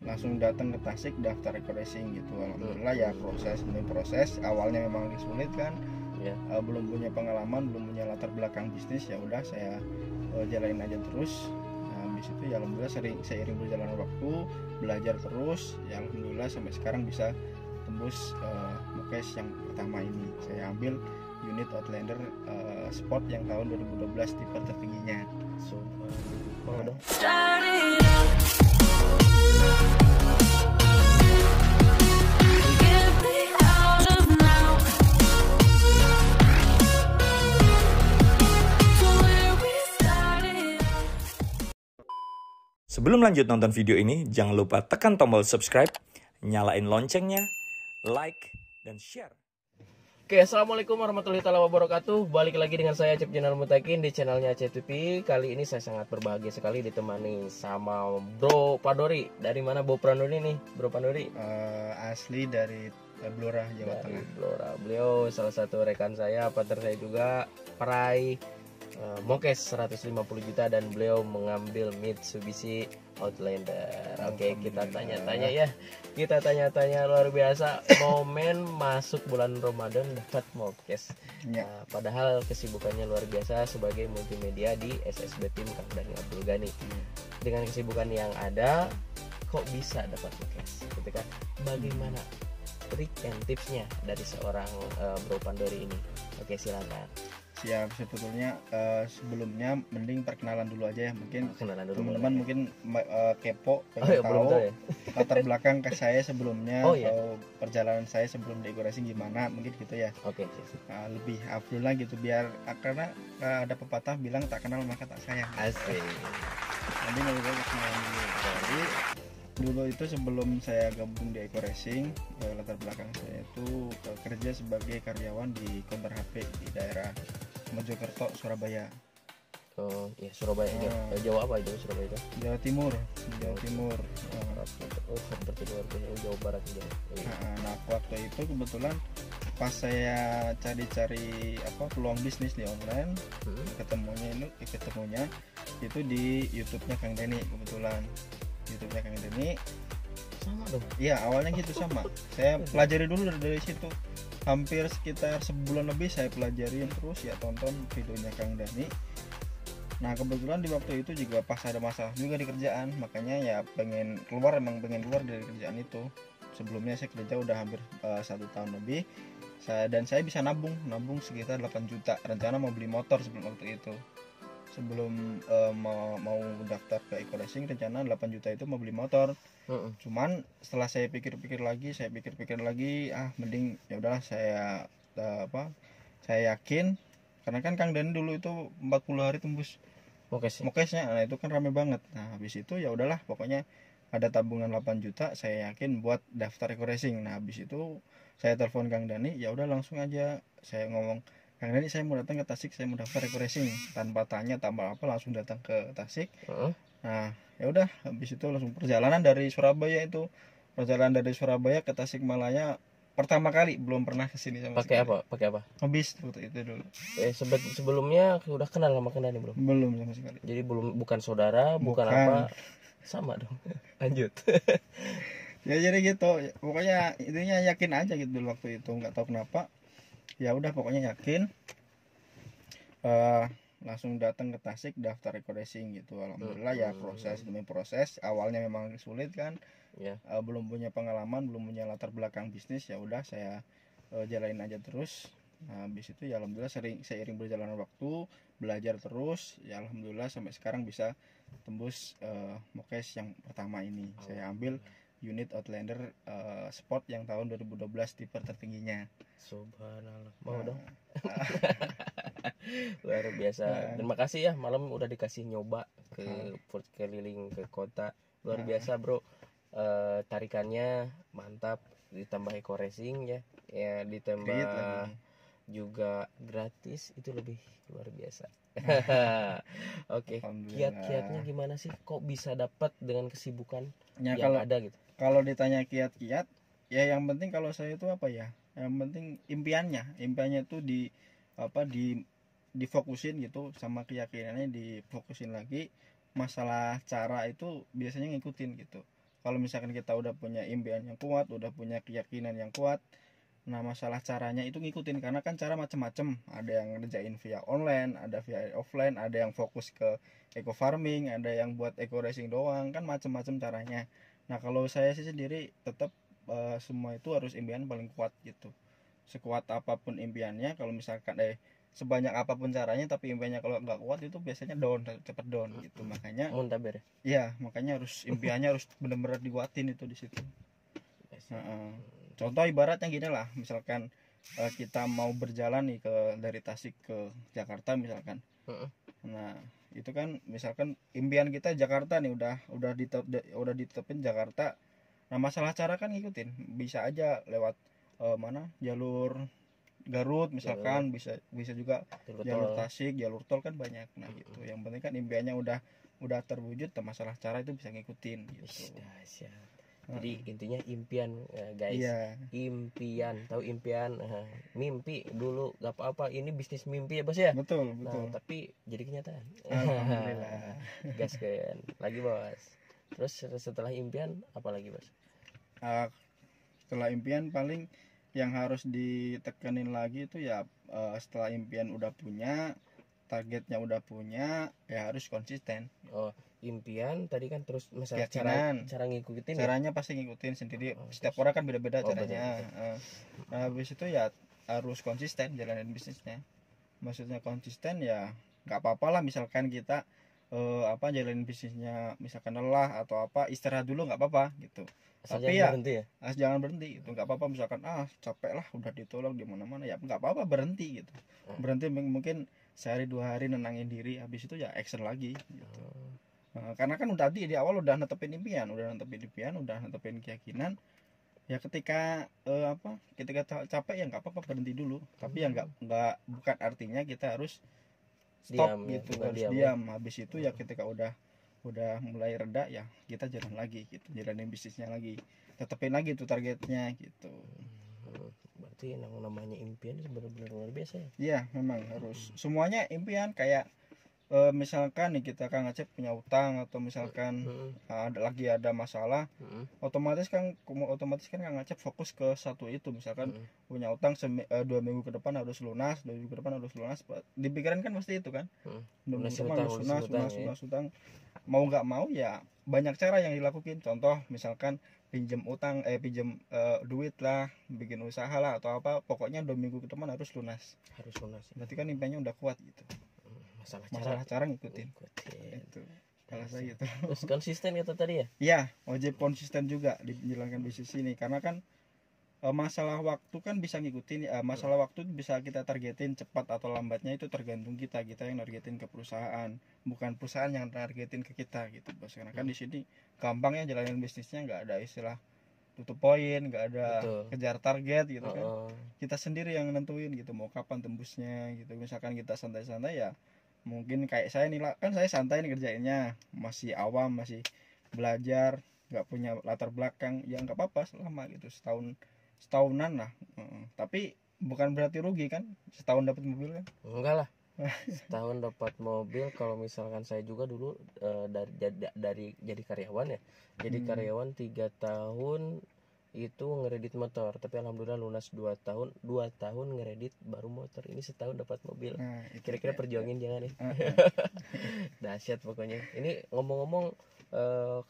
langsung datang ke Tasik daftar record racing gitu. Alhamdulillah ya proses awalnya memang sulit kan. Belum punya pengalaman, belum punya latar belakang bisnis, ya udah saya jalanin aja terus. Nah, habis itu ya alhamdulillah seiring berjalannya waktu belajar terus, ya alhamdulillah sampai sekarang bisa tembus Mukes yang pertama ini. Saya ambil unit Outlander Sport yang tahun 2012 tipe tertingginya. Mau dong. Sebelum lanjut nonton video ini, jangan lupa tekan tombol subscribe, nyalain loncengnya, like, dan share. Oke, assalamualaikum warahmatullahi wabarakatuh. Balik lagi dengan saya Acep Jenal Mutakin di channelnya Acep TV. Kali ini saya sangat berbahagia sekali ditemani sama Bro Pandori. Dari mana Bro Pandori nih, Bro Pandori? Asli dari Blora, Jawa Tengah. Blora. Beliau salah satu rekan saya, partner saya juga, peraih Mukes 150 juta dan beliau mengambil Mitsubishi Outlander. Oke, kita tanya-tanya ya. Kita tanya-tanya luar biasa. Momen masuk bulan Ramadan dapat Mukes. Ya. Padahal kesibukannya luar biasa sebagai multimedia di SSB Tim Kang Dani Abdul Ghani. Dengan kesibukan yang ada, kok bisa dapat Mukes? Gitu kan? Bagaimana trik and tipsnya dari seorang Bro Pandori ini? Oke, silakan. Ya sebetulnya sebelumnya mending perkenalan dulu aja ya, mungkin Kenalan dulu teman-teman boleh. mungkin kepo belum pengen tahu tahu ya. latar belakang ke saya sebelumnya, Iya. atau perjalanan saya sebelum di Ego Racing gimana, mungkin gitu ya. Oke. Lebih afdol lah gitu, biar karena ada pepatah bilang tak kenal maka tak sayang. Asik. Nanti ngobrol kenalan dulu. Jadi dulu itu sebelum saya gabung di Ego Racing, latar belakang saya itu kerja sebagai karyawan di counter HP di daerah Mojokerto, Surabaya. Oh, ya Surabaya aja. Jawa apa itu Surabaya itu? Jawa Timur. Oh, seperti luar biasa. Jawa Barat aja. Nah, waktu itu kebetulan pas saya cari-cari peluang bisnis di online, ketemunya itu di YouTube-nya Kang Deni. Kebetulan YouTube-nya Kang Deni Sama dong. iya, awalnya gitu sama. Saya pelajari dulu dari situ. Hampir sekitar sebulan lebih saya pelajarin terus ya, tonton videonya Kang Dani. Nah kebetulan di waktu itu juga pas ada masalah juga di kerjaan, makanya ya pengen keluar dari kerjaan itu. Sebelumnya saya kerja udah hampir 1 tahun lebih. Saya bisa nabung sekitar 8 juta. Rencana mau beli motor sebelum waktu itu. Sebelum mau daftar ke Ego Racing, rencana 8 juta itu mau beli motor. Cuman setelah saya pikir-pikir lagi, mending ya udahlah saya yakin, karena kan Kang Dani dulu itu 40 hari tembus Mukesnya. Nah itu kan rame banget. Nah habis itu ya udahlah, pokoknya ada tabungan 8 juta, saya yakin buat daftar Ego Racing. Nah habis itu saya telepon Kang Dani, ya udah langsung aja saya ngomong, Kang Dani saya mau datang ke Tasik, saya mau daftar Ego Racing, tanpa tanya tanpa apa, langsung datang ke Tasik. Nah ya udah, habis itu langsung perjalanan dari Surabaya ke Tasikmalaya pertama kali, belum pernah kesini sama Pakai sekali. apa? Habis waktu itu dulu. Sebelumnya udah kenal sama Kang Dani belum? Belum sama sekali. Jadi bukan saudara, bukan apa. Sama dong. Lanjut. Ya jadi gitu. Pokoknya intinya yakin aja gitu dulu waktu itu, nggak tahu kenapa. Ya udah pokoknya yakin. Langsung datang ke Tasik daftar Ego Racing gitu. Alhamdulillah ya proses awalnya memang sulit kan. Belum punya pengalaman, belum punya latar belakang bisnis, ya udah saya jalanin aja terus. Nah habis itu ya alhamdulillah seiring berjalannya waktu belajar terus, ya alhamdulillah sampai sekarang bisa tembus Mukes yang pertama ini. Saya ambil unit Outlander Sport yang tahun 2012 tipe tertingginya. Subhanallah. Mau dong. Luar biasa. Terima kasih ya, malam udah dikasih nyoba ke keliling ke kota. Luar biasa bro. Tarikannya mantap, ditambah Ego Racing ya ditambah juga gratis, itu lebih luar biasa. Oke. Kiat-kiatnya gimana sih, kok bisa dapat dengan kesibukan ya, yang ada gitu? Kalau ditanya kiat-kiat ya, yang penting kalau saya itu yang penting impiannya itu difokusin gitu, sama keyakinannya difokusin lagi. Masalah cara itu biasanya ngikutin gitu. kalau misalkan kita udah punya impian yang kuat, udah punya keyakinan yang kuat, nah masalah caranya itu ngikutin, karena kan cara macam-macam, ada yang ngerjain via online, ada via offline, ada yang fokus ke eco farming, ada yang buat eco racing doang, kan macam-macam caranya. Nah kalau saya sih sendiri tetap semua itu harus impian paling kuat gitu. Sekuat apapun impiannya, kalau misalkan sebanyak apapun caranya tapi impiannya kalau nggak kuat itu biasanya down, cepet down gitu. Makanya muntaber. ya makanya harus impiannya harus benar-benar dikuatin itu di situ. Contoh ibaratnya gini lah, misalkan kita mau berjalan nih dari Tasik ke Jakarta misalkan. Nah itu kan misalkan impian kita Jakarta nih, udah ditetepin Jakarta. Nah masalah cara kan ngikutin, bisa aja lewat jalur Garut misalkan, bisa juga jalur Tasik, jalur tol kan banyak. Nah gitu, yang penting kan impiannya udah terwujud, masalah cara itu bisa ngikutin gitu. Jadi intinya impian guys. Iya. Impian, tahu impian, mimpi dulu gak apa-apa, ini bisnis mimpi ya bos ya. Betul. Nah, tapi jadi kenyataan. Alhamdulillah. Gas kan lagi bos. Terus setelah impian apa lagi bos? Setelah impian paling yang harus ditekanin lagi itu ya, setelah impian udah punya, targetnya udah punya, ya harus konsisten. Impian tadi kan, terus masalah cara ngikutin, caranya pasti ngikutin sendiri. Setiap orang kan beda-beda caranya. Nah habis itu ya harus konsisten jalanin bisnisnya. Maksudnya konsisten ya nggak apa-apa lah, misalkan kita jalanin bisnisnya misalkan lelah atau apa, istirahat dulu nggak apa-apa gitu. Tapi ya jangan berhenti gitu, nggak apa-apa. Misalkan capek lah, udah ditolak di mana-mana, ya nggak apa-apa berhenti gitu. Berhenti mungkin sehari 2 hari nenangin diri, habis itu ya action lagi gitu. Karena kan udah di awal udah netepin impian, udah netepin keyakinan. Ya ketika ketika capek ya nggak apa-apa berhenti dulu. Tapi ya bukan artinya kita harus stop diam, gitu, harus diam. Habis itu ya ketika udah mulai reda ya kita jalan lagi gitu, jalanin bisnisnya lagi, tetepin lagi tuh targetnya gitu. Berarti namanya impian itu benar-benar luar biasa ya. Iya memang harus semuanya impian. Kayak misalkan nih kita Kang Acep punya utang, atau misalkan ada masalah, otomatis kan Kang Acep fokus ke satu itu. Misalkan punya utang 2 minggu ke depan harus lunas, 2 minggu ke depan harus lunas, dipikiran kan pasti itu kan, lunas utang. Mau nggak mau ya banyak cara yang dilakukan. Contoh misalkan pinjam duit lah, bikin usaha lah atau apa, pokoknya 2 minggu ke depan harus lunas. Berarti kan impiannya udah kuat gitu. Masalah cara ngikutin. Itu kalau saya gitu. Terus konsisten itu tadi ya? Iya, wajib konsisten juga menjalankan bisnis ini, karena kan masalah waktu kan bisa ngikutin. Masalah waktu bisa kita targetin, cepat atau lambatnya itu tergantung kita yang targetin ke perusahaan, bukan perusahaan yang targetin ke kita gitu bos. Karena kan di sini gampang ya jalanin bisnisnya, nggak ada istilah tutup poin, nggak ada kejar target gitu kan. Kita sendiri yang nentuin gitu mau kapan tembusnya gitu. Misalkan kita santai-santai ya, mungkin kayak saya nih lah, kan saya santai nih kerjainnya, masih awam, masih belajar, nggak punya latar belakang, ya nggak apa-apa selama gitu setahunan lah. Tapi bukan berarti rugi kan setahun dapat mobil kan? Enggak lah. Setahun dapat mobil. Kalau misalkan saya juga dulu dari jadi karyawan ya, jadi karyawan 3 tahun itu ngeredit motor, tapi alhamdulillah lunas 2 tahun ngeredit baru motor. Ini setahun dapat mobil. Kira-kira perjuangin jangan nih. Dahsyat pokoknya. Ini ngomong-ngomong,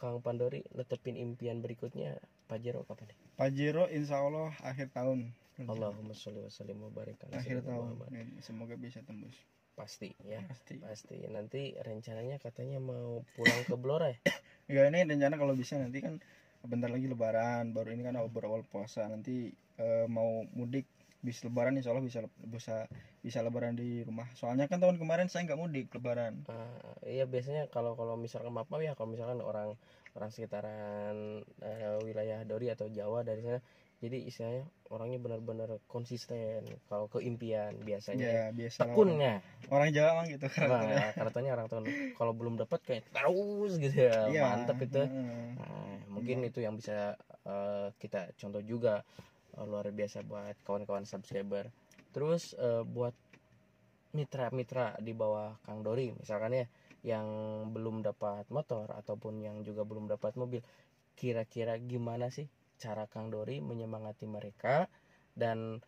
Kang Pandori netepin impian berikutnya Pajero kapan nih? Pajero insya Allah akhir tahun. Allahumma sholli wa sallim wa barik ala akhir tahun. Semoga bisa tembus. Pasti ya. Pasti. Nanti rencananya katanya mau pulang ke Blora ya? Ya ini rencana kalau bisa nanti kan bentar lagi lebaran, baru ini kan awal puasa, nanti mau mudik bis lebaran, insya Allah bisa lebaran di rumah. Soalnya kan tahun kemarin saya nggak mudik lebaran. Iya biasanya kalau misalkan maaf ya, kalau misalkan orang sekitaran wilayah Dori atau Jawa dari sana, jadi istilahnya orangnya benar-benar konsisten kalau ke impian biasanya. Ya, biasa tekunnya orang Jawa mah gitu katanya orang tahun kalau belum dapat kayak terus gitu ya. Mantap itu. Mungkin itu yang bisa kita contoh juga, luar biasa buat kawan-kawan subscriber. Terus buat mitra-mitra di bawah Kang Dori misalkan ya, yang belum dapat motor ataupun yang juga belum dapat mobil, kira-kira gimana sih cara Kang Dori menyemangati mereka, dan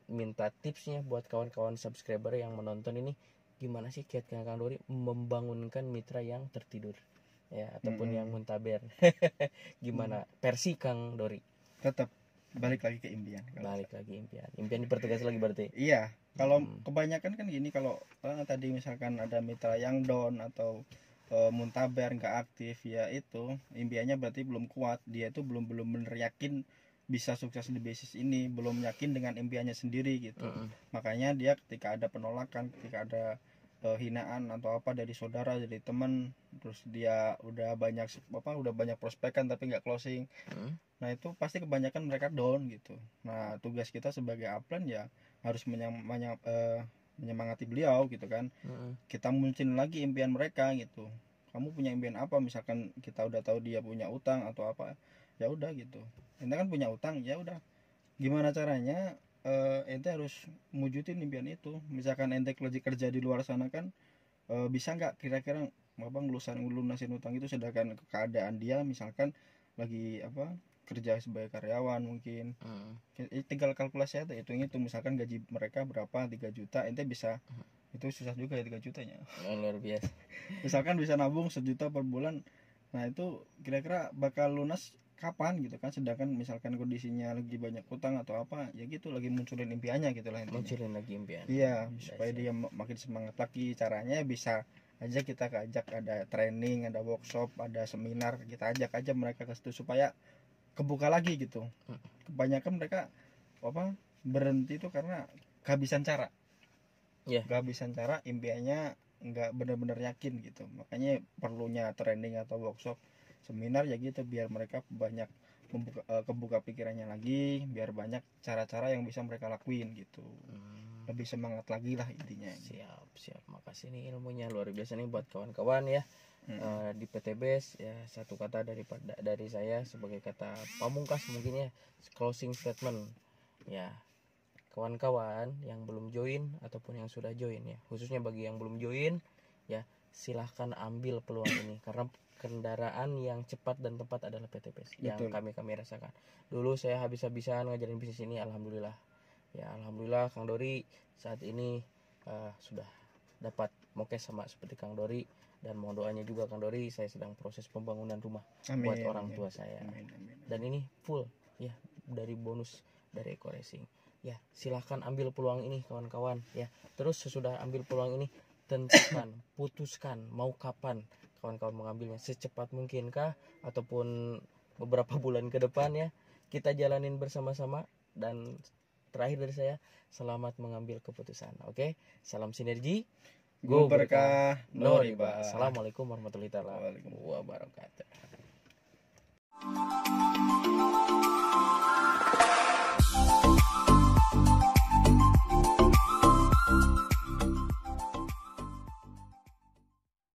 minta tipsnya buat kawan-kawan subscriber yang menonton ini, gimana sih kiat Kang Dori membangunkan mitra yang tertidur ya, ataupun yang muntaber. Gimana versi Kang Dori? Tetap balik lagi ke impian. Balik lagi impian dipertegas lagi berarti. Iya, kalau kebanyakan kan gini, kalau tadi misalkan ada mitra yang down atau muntaber nggak aktif, ya itu impiannya berarti belum kuat. Dia itu belum bener yakin bisa sukses di bisnis ini, belum yakin dengan impiannya sendiri gitu. Makanya dia ketika ada penolakan, ketika ada hinaan atau apa dari saudara, dari teman, terus dia udah banyak prospekan tapi nggak closing, nah itu pasti kebanyakan mereka down gitu. Nah tugas kita sebagai upline ya harus menyemangati beliau gitu kan. Kita munculin lagi impian mereka gitu. Kamu punya impian apa? Misalkan kita udah tahu dia punya utang atau apa, ya udah gitu. Ente kan punya utang, ya udah. Gimana caranya ente harus mewujudin impian itu. Misalkan ente lagi kerja di luar sana kan, bisa nggak kira-kira ngelunasin utang itu, sedangkan keadaan dia misalkan lagi kerja sebagai karyawan mungkin. Tinggal kalkulasi aja, hitung misalkan gaji mereka berapa, 3 juta, ente bisa, itu susah juga ya 3 jutanya. Luar biasa. Misalkan bisa nabung 1 juta per bulan, nah itu kira-kira bakal lunas kapan gitu kan. Sedangkan misalkan kondisinya lagi banyak utang atau apa, ya gitu, lagi munculin impiannya gitu lah intinya. Munculin lagi impian. Iya, supaya dia makin semangat lagi. Caranya bisa aja kita ajak, ada training, ada workshop, ada seminar, kita ajak aja mereka ke situ supaya kebuka lagi gitu. Kebanyakan mereka berhenti itu karena kehabisan cara. Kehabisan cara, impiannya nggak benar-benar yakin gitu. Makanya perlunya training atau workshop, seminar ya gitu, biar mereka banyak kebuka pikirannya lagi, biar banyak cara-cara yang bisa mereka lakuin gitu. Lebih semangat lagi lah intinya. Siap. Makasih nih ilmunya luar biasa nih buat kawan-kawan ya. Di PTBS ya, satu kata dari saya sebagai kata pamungkas mungkin ya, closing statement ya. Kawan-kawan yang belum join ataupun yang sudah join ya, khususnya bagi yang belum join ya, silahkan ambil peluang ini, karena kendaraan yang cepat dan tepat adalah PTBS. Yang kami rasakan. Dulu saya habis-habisan ngajarin bisnis ini, alhamdulillah Kang Dori saat ini sudah dapat mokes sama seperti Kang Dori, dan mohon doanya juga Kang Dori, saya sedang proses pembangunan rumah buat orang tua saya. Dan ini full ya dari bonus dari Eko Racing. Ya, silahkan ambil peluang ini kawan-kawan ya. Terus sesudah ambil peluang ini, tentukan, putuskan mau kapan kawan-kawan mengambilnya, secepat mungkinkah ataupun beberapa bulan ke depan ya. Kita jalanin bersama-sama, dan terakhir dari saya, selamat mengambil keputusan. Oke? Salam sinergi. Go berkah, no riba. Assalamualaikum warahmatullahi wabarakatuh.